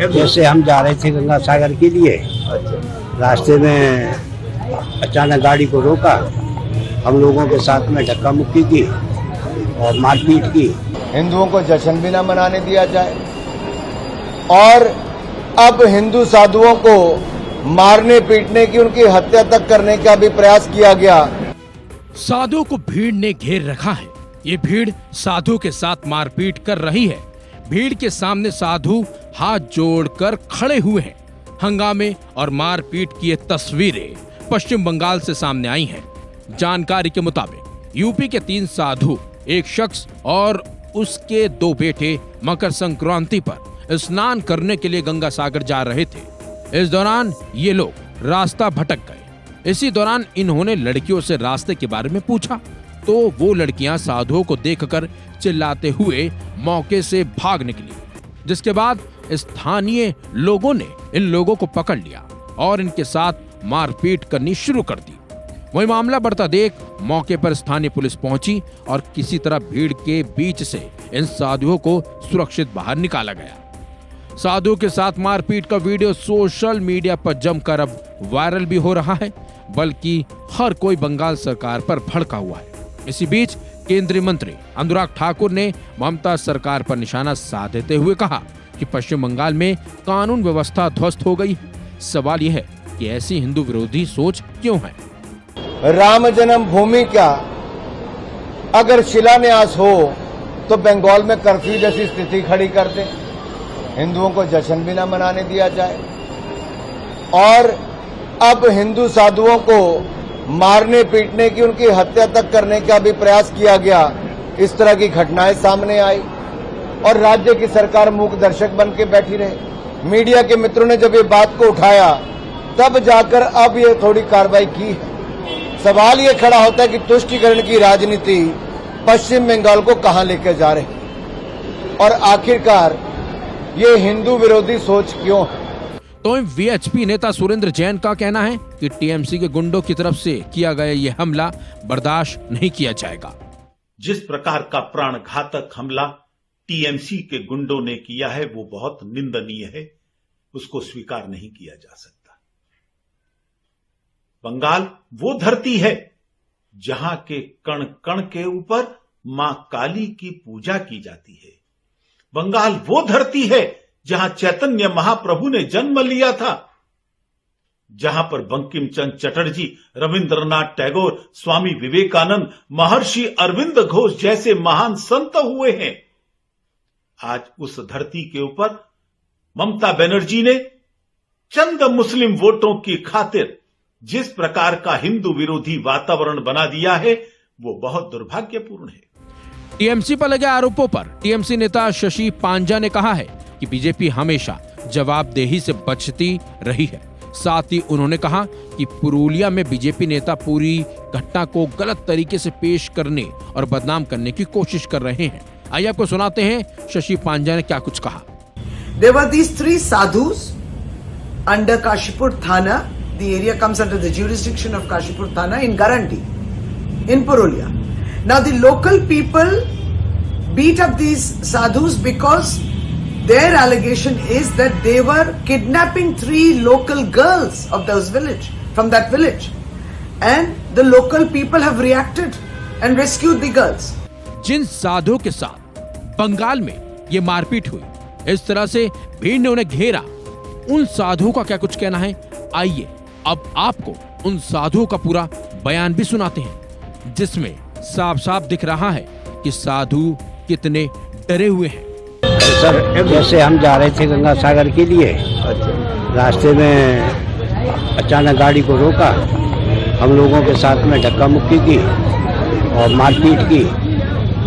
जैसे हम जा रहे थे गंगा सागर के लिए, रास्ते में अचानक गाड़ी को रोका, हम लोगों के साथ में धक्का मुक्की की और मारपीट की। हिंदुओं को जश्न भी न मनाने दिया जाए और अब हिंदू साधुओं को मारने पीटने की, उनकी हत्या तक करने का भी प्रयास किया गया। साधुओं को भीड़ ने घेर रखा है। ये भीड़ साधु के साथ मारपीट कर रही है। भीड़ के सामने साधु हाथ जोड़कर खड़े हुए हैं। हंगामे और मारपीट की ये तस्वीरें पश्चिम बंगाल से सामने आई हैं। जानकारी के मुताबिक यूपी के 3 साधु, एक शख्स और उसके 2 बेटे मकर संक्रांति पर स्नान करने के लिए गंगा सागर जा रहे थे। इस दौरान ये लोग रास्ता भटक गए। इसी दौरान इन्होंने लड़कियों से रास्ते के बारे में पूछा तो वो लड़कियां साधुओं को देखकर चिल्लाते हुए मौके से भाग निकली, जिसके बाद स्थानीय लोगों ने इन लोगों को पकड़ लिया और इनके साथ मारपीट करनी शुरू कर दी। वही मामला बढ़ता देख मौके पर स्थानीय पुलिस पहुंची और किसी तरह भीड़ के बीच से इन साधुओं को सुरक्षित बाहर निकाला गया। साधुओं के साथ मारपीट का वीडियो सोशल मीडिया पर जमकर अब वायरल भी हो रहा है, बल्कि हर कोई बंगाल सरकार पर भड़का हुआ है। इसी बीच केंद्रीय मंत्री अनुराग ठाकुर ने ममता सरकार पर निशाना साधते हुए कहा कि पश्चिम बंगाल में कानून व्यवस्था ध्वस्त हो गई है। सवाल यह है कि ऐसी हिंदू विरोधी सोच क्यों है। राम जन्म भूमि का अगर शिलान्यास हो तो बंगाल में कर्फ्यू जैसी स्थिति खड़ी कर दे, हिंदुओं को जश्न भी न मनाने दिया जाए और अब हिंदू साधुओं को मारने पीटने की, उनकी हत्या तक करने का भी प्रयास किया गया। इस तरह की घटनाएं सामने आई और राज्य की सरकार मूक दर्शक बन के बैठी रही। मीडिया के मित्रों ने जब ये बात को उठाया तब जाकर अब ये थोड़ी कार्रवाई की है। सवाल ये खड़ा होता है कि तुष्टीकरण की राजनीति पश्चिम बंगाल को कहां लेकर जा रही और आखिरकार ये हिंदू विरोधी सोच क्यों है। तो वीएचपी नेता सुरेंद्र जैन का कहना है कि टीएमसी के गुंडों की तरफ से किया गया ये हमला बर्दाश्त नहीं किया जाएगा। जिस प्रकार का प्राणघातक हमला टीएमसी के गुंडों ने किया है वो बहुत निंदनीय है, उसको स्वीकार नहीं किया जा सकता। बंगाल वो धरती है जहां के कण कण के ऊपर मां काली की पूजा की जाती है। बंगाल वो धरती है जहां चैतन्य महाप्रभु ने जन्म लिया था, जहां पर बंकिम चंद्र चटर्जी, रविंद्रनाथ टैगोर, स्वामी विवेकानंद, महर्षि अरविंद घोष जैसे महान संत हुए हैं। आज उस धरती के ऊपर ममता बनर्जी ने चंद मुस्लिम वोटों की खातिर जिस प्रकार का हिंदू विरोधी वातावरण बना दिया है वो बहुत दुर्भाग्यपूर्ण है। टीएमसी पर लगे आरोपों पर टीएमसी नेता शशि पांजा ने कहा है कि बीजेपी हमेशा जवाबदेही से बचती रही है। साथ ही उन्होंने कहा कि पुरुलिया में बीजेपी नेता पूरी घटना को गलत तरीके से पेश करने और बदनाम करने की कोशिश कर रहे हैं। आइए आपको सुनाते हैं शशि पांजा ने क्या कुछ कहा। There were these 3 sadhus under Kashipur Thana. The area comes under the jurisdiction of Kashipur Thana in Garanti, in Purulia. Now the local people beat up these sadhus because their allegation is that they were kidnapping 3 local girls of those village, from that village. And the local people have reacted and rescued the girls. जिन साधुओं के साथ बंगाल में ये मारपीट हुई, इस तरह से भीड़ ने उन्हें घेरा, उन साधुओं का क्या कुछ कहना है, आइए अब आपको उन साधुओं का पूरा बयान भी सुनाते हैं, जिसमें साफ साफ दिख रहा है कि साधु कितने डरे हुए हैं। सर, जैसे हम जा रहे थे गंगा सागर के लिए, रास्ते में अचानक गाड़ी को रोका, हम लोगों के साथ में धक्का मुक्की की और मारपीट की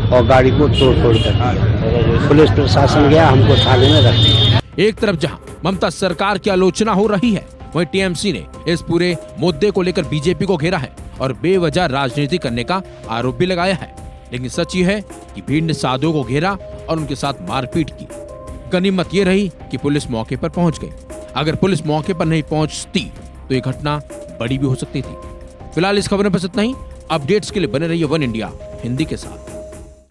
और गाड़ी को तोड़ कर दिया। पुलिस प्रशासन गया, हमको थाने में रख दिया। एक तरफ जहां ममता सरकार की आलोचना हो रही है, वहीं टीएमसी ने इस पूरे मुद्दे को लेकर बीजेपी को घेरा है और बेवजह राजनीति करने का आरोप भी लगाया है। लेकिन सच ये है कि भीड़ ने साधुओं को घेरा और उनके साथ मारपीट की। गनीमत ये रही कि पुलिस मौके पर पहुंच गई। अगर पुलिस मौके पर नहीं पहुंचती तो ये घटना बड़ी भी हो सकती थी। फिलहाल इस खबर में बस इतना ही। अपडेट्स के लिए बने रहिए वन इंडिया हिंदी के साथ।